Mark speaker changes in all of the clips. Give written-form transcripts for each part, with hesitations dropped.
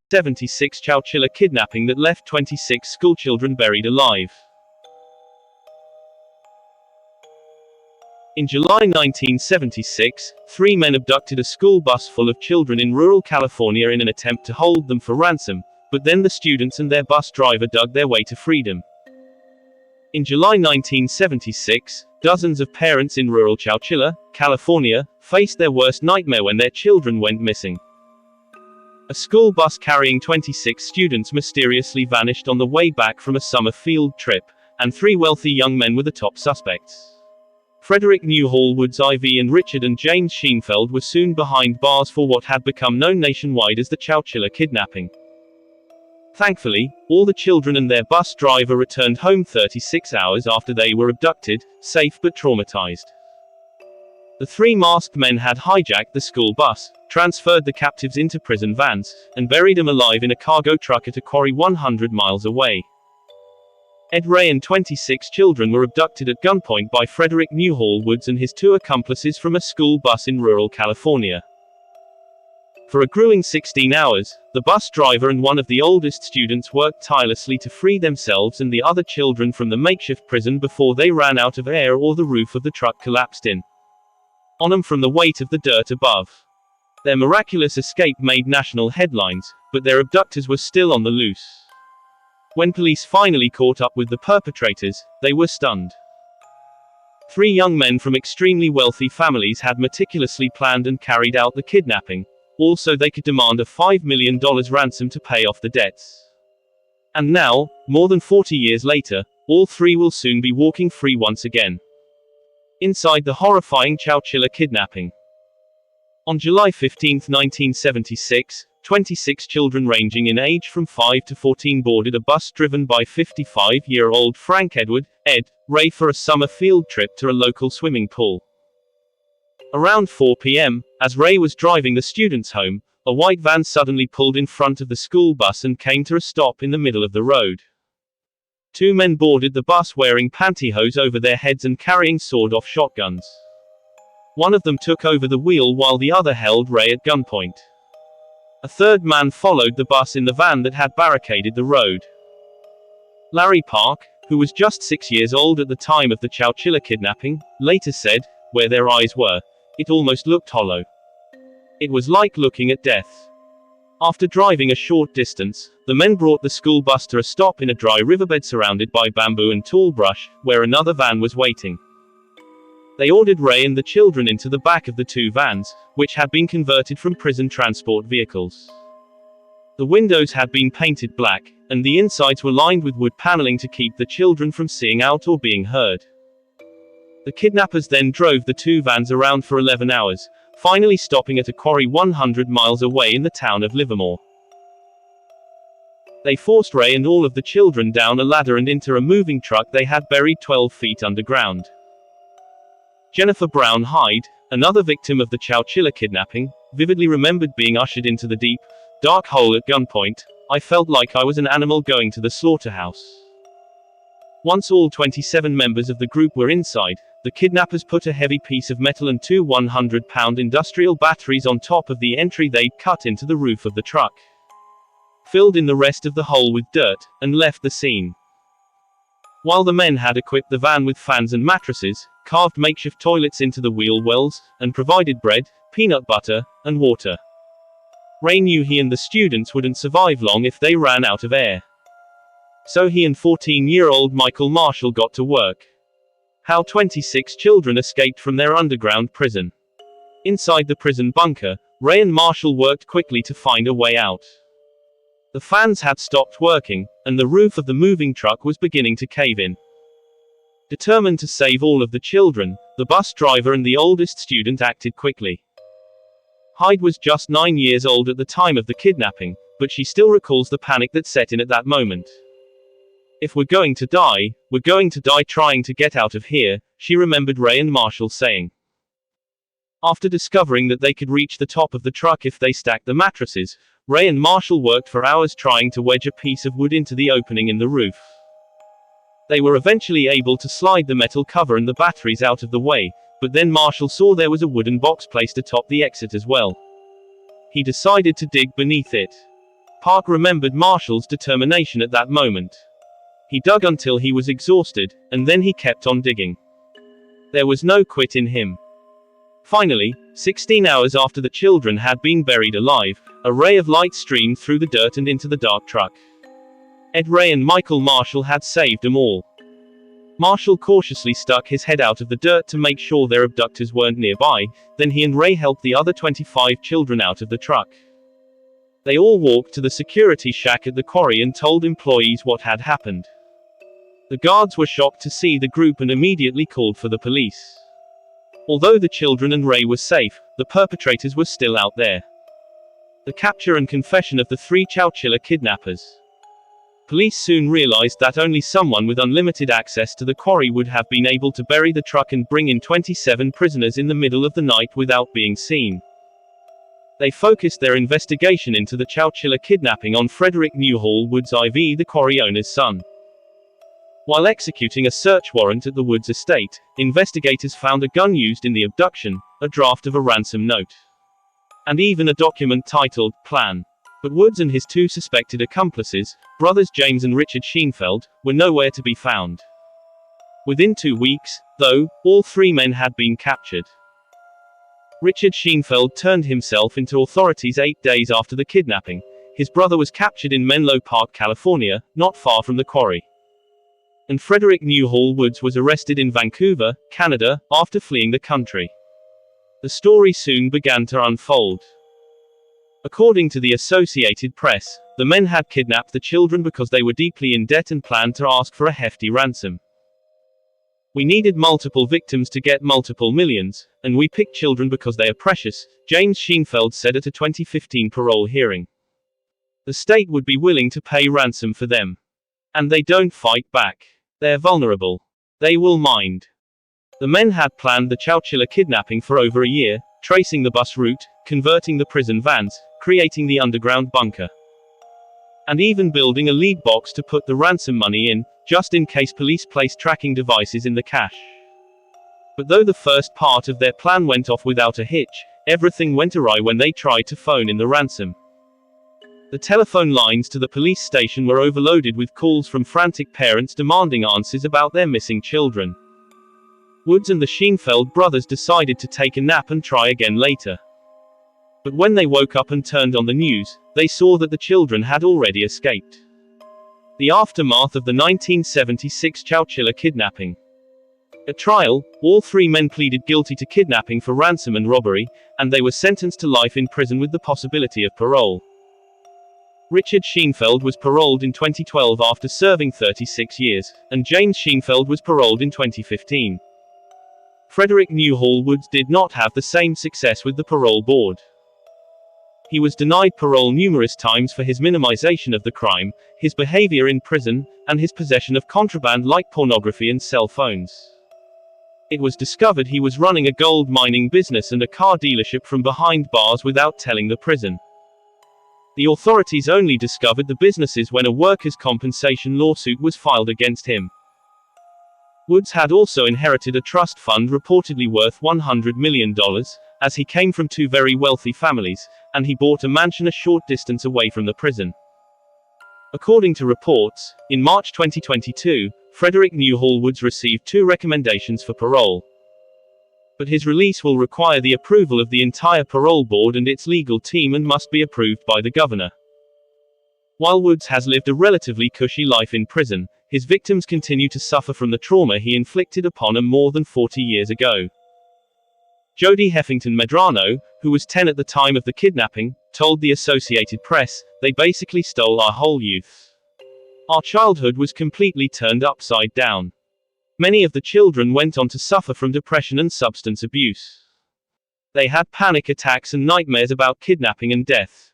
Speaker 1: 1976 Chowchilla kidnapping that left 26 schoolchildren buried alive. In July 1976, 3 men abducted a school bus full of children in rural California in an attempt to hold them for ransom, but then the students and their bus driver dug their way to freedom. In July 1976, dozens of parents in rural Chowchilla, California, faced their worst nightmare when their children went missing. A school bus carrying 26 students mysteriously vanished on the way back from a summer field trip, and 3 wealthy young men were the top suspects. Frederick Newhall Woods IV and Richard and James Sheenfeld were soon behind bars for what had become known nationwide as the Chowchilla kidnapping. Thankfully, all the children and their bus driver returned home 36 hours after they were abducted, safe but traumatized. The 3 masked men had hijacked the school bus, transferred the captives into prison vans, and buried them alive in a cargo truck at a quarry 100 miles away. Ed Ray and 26 children were abducted at gunpoint by Frederick Newhall Woods and his 2 accomplices from a school bus in rural California. For a grueling 16 hours, the bus driver and one of the oldest students worked tirelessly to free themselves and the other children from the makeshift prison before they ran out of air or the roof of the truck collapsed in on them from the weight of the dirt above. Their miraculous escape made national headlines, but their abductors were still on the loose. When police finally caught up with the perpetrators, they were stunned. 3 young men from extremely wealthy families had meticulously planned and carried out the kidnapping. Also, they could demand a $5 million ransom to pay off the debts. And now, more than 40 years later, all 3 will soon be walking free once again. Inside the horrifying Chowchilla kidnapping. On July 15, 1976, 26 children ranging in age from 5 to 14 boarded a bus driven by 55-year-old Frank Edward, Ed, Ray for a summer field trip to a local swimming pool. Around 4 p.m., as Ray was driving the students home, a white van suddenly pulled in front of the school bus and came to a stop in the middle of the road. 2 men boarded the bus wearing pantyhose over their heads and carrying sawed-off shotguns. One of them took over the wheel while the other held Ray at gunpoint. A 3rd man followed the bus in the van that had barricaded the road. Larry Park, who was just 6 years old at the time of the Chowchilla kidnapping, later said, "Where their eyes were, it almost looked hollow. It was like looking at death." After driving a short distance, the men brought the school bus to a stop in a dry riverbed surrounded by bamboo and tall brush, where another van was waiting. They ordered Ray and the children into the back of the 2 vans, which had been converted from prison transport vehicles. The windows had been painted black, and the insides were lined with wood paneling to keep the children from seeing out or being heard. The kidnappers then drove the 2 vans around for 11 hours, finally stopping at a quarry 100 miles away in the town of Livermore. They forced Ray and all of the children down a ladder and into a moving truck they had buried 12 feet underground. Jennifer Brown Hyde, another victim of the Chowchilla kidnapping, vividly remembered being ushered into the deep, dark hole at gunpoint. "I felt like I was an animal going to the slaughterhouse." Once all 27 members of the group were inside, the kidnappers put a heavy piece of metal and 2 100-pound industrial batteries on top of the entry they'd cut into the roof of the truck, filled in the rest of the hole with dirt, and left the scene. While the men had equipped the van with fans and mattresses, carved makeshift toilets into the wheel wells, and provided bread, peanut butter, and water. Ray knew he and the students wouldn't survive long if they ran out of air. So he and 14-year-old Michael Marshall got to work. How 26 children escaped from their underground prison. Inside the prison bunker, Ray and Marshall worked quickly to find a way out. The fans had stopped working, and the roof of the moving truck was beginning to cave in. Determined to save all of the children, the bus driver and the oldest student acted quickly. Hyde was just 9 years old at the time of the kidnapping, but she still recalls the panic that set in at that moment. "If we're going to die, we're going to die trying to get out of here," she remembered Ray and Marshall saying. After discovering that they could reach the top of the truck if they stacked the mattresses, Ray and Marshall worked for hours trying to wedge a piece of wood into the opening in the roof. They were eventually able to slide the metal cover and the batteries out of the way, but then Marshall saw there was a wooden box placed atop the exit as well. He decided to dig beneath it. Park remembered Marshall's determination at that moment. He dug until he was exhausted, and then he kept on digging. There was no quit in him. Finally, 16 hours after the children had been buried alive, a ray of light streamed through the dirt and into the dark truck. Ed Ray and Michael Marshall had saved them all. Marshall cautiously stuck his head out of the dirt to make sure their abductors weren't nearby, then he and Ray helped the other 25 children out of the truck. They all walked to the security shack at the quarry and told employees what had happened. The guards were shocked to see the group and immediately called for the police. Although the children and Ray were safe, the perpetrators were still out there. The capture and confession of the 3 Chowchilla kidnappers. Police soon realized that only someone with unlimited access to the quarry would have been able to bury the truck and bring in 27 prisoners in the middle of the night without being seen. They focused their investigation into the Chowchilla kidnapping on Frederick Newhall Woods IV, the quarry owner's son. While executing a search warrant at the Woods estate, investigators found a gun used in the abduction, a draft of a ransom note, and even a document titled Plan. But Woods and his 2 suspected accomplices, brothers James and Richard Sheenfeld, were nowhere to be found. Within 2 weeks, though, all 3 men had been captured. Richard Sheenfeld turned himself into authorities 8 days after the kidnapping. His brother was captured in Menlo Park, California, not far from the quarry. And Frederick Newhall Woods was arrested in Vancouver, Canada, after fleeing the country. The story soon began to unfold. According to the Associated Press, the men had kidnapped the children because they were deeply in debt and planned to ask for a hefty ransom. We needed multiple victims to get multiple millions, and we picked children because they are precious, James Sheenfeld said at a 2015 parole hearing. The state would be willing to pay ransom for them. And they don't fight back. They're vulnerable. They will mind. The men had planned the Chowchilla kidnapping for over a year, tracing the bus route, converting the prison vans, creating the underground bunker, and even building a lead box to put the ransom money in, just in case police placed tracking devices in the cache. But though the first part of their plan went off without a hitch, everything went awry when they tried to phone in the ransom. The telephone lines to the police station were overloaded with calls from frantic parents demanding answers about their missing children. Woods and the Sheenfeld brothers decided to take a nap and try again later. But when they woke up and turned on the news, they saw that the children had already escaped. The aftermath of the 1976 Chowchilla kidnapping. At trial, all 3 men pleaded guilty to kidnapping for ransom and robbery, and they were sentenced to life in prison with the possibility of parole. Richard Sheenfeld was paroled in 2012 after serving 36 years, and James Sheenfeld was paroled in 2015. Frederick Newhall Woods did not have the same success with the parole board. He was denied parole numerous times for his minimization of the crime, his behavior in prison, and his possession of contraband like pornography and cell phones. It was discovered he was running a gold mining business and a car dealership from behind bars without telling the prison. The authorities only discovered the businesses when a workers' compensation lawsuit was filed against him. Woods had also inherited a trust fund reportedly worth $100 million, as he came from 2 very wealthy families, and he bought a mansion a short distance away from the prison. According to reports, in March 2022, Frederick Newhall Woods received 2 recommendations for parole. But his release will require the approval of the entire parole board and its legal team and must be approved by the governor. While Woods has lived a relatively cushy life in prison, his victims continue to suffer from the trauma he inflicted upon them more than 40 years ago. Jody Heffington Medrano, who was 10 at the time of the kidnapping, told the Associated Press, "They basically stole our whole youth. Our childhood was completely turned upside down. Many of the children went on to suffer from depression and substance abuse. They had panic attacks and nightmares about kidnapping and death.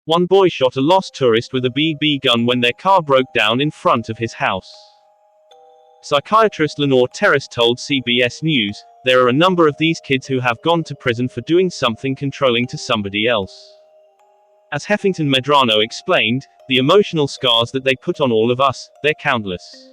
Speaker 1: One boy shot a lost tourist with a BB gun when their car broke down in front of his house." Psychiatrist Lenore Terrace told CBS News, "There are a number of these kids who have gone to prison for doing something controlling to somebody else. As Heffington Medrano explained, the emotional scars that they put on all of us, they're countless.